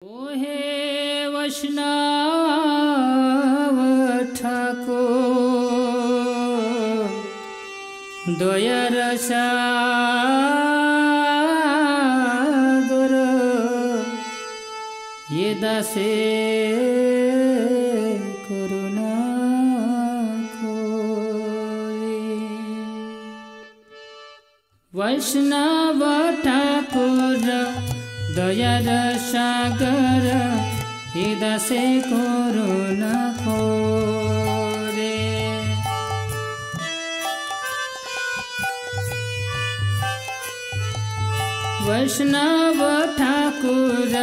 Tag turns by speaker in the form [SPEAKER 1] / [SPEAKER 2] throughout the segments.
[SPEAKER 1] ओ हे वैष्णव ठाकुर दयार सागर ये दासे करुणा कोरी। वैष्णव ठाकुर दयार सागर ये दासे करुणा कोरे। वैष्णव ठाकुर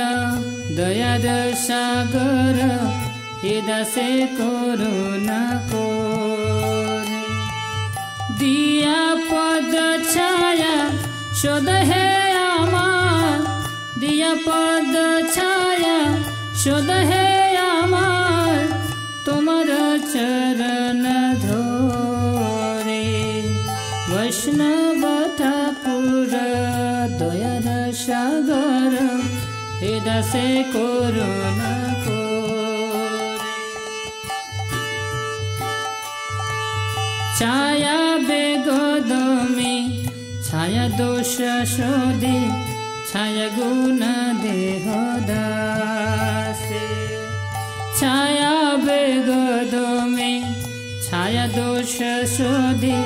[SPEAKER 1] दयार सागर ये दासे करुणा कोरे। दिया पद छाया शोध है आमार, दिया पद छाया शोध है आमार, तुम्हार चरण धरे। वैष्णव ठाकुर दयार सागर हे दासे करुणा कोरे। छाया बेगदमी छाया दोष शोधि छाया गुण देह दासे। छाया बेगदमी छाया दोष शोधि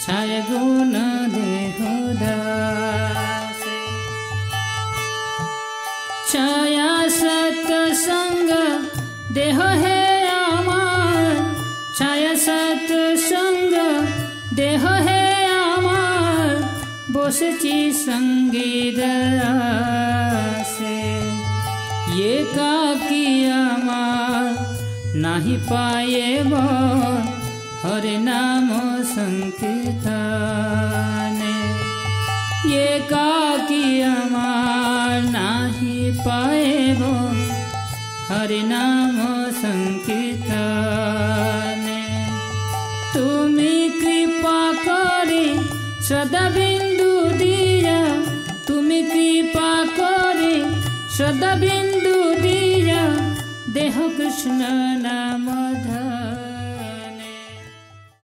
[SPEAKER 1] छाया गुण देह दासे। छाया सत्संग देह है आमार, छाया सत्संग देह है आमार, बसेছি संगीत आसे। ये काकी आमार नाही पाएब हरे नाम संकीर्तने। ये काकी आमार नाही पाएब हरे नाम संकीर्तने। तुमी कृपा करे सदा बिंदु दिया, तुमी कृपा करे सदा बिंदु दिया, देह कृष्ण नाम धर।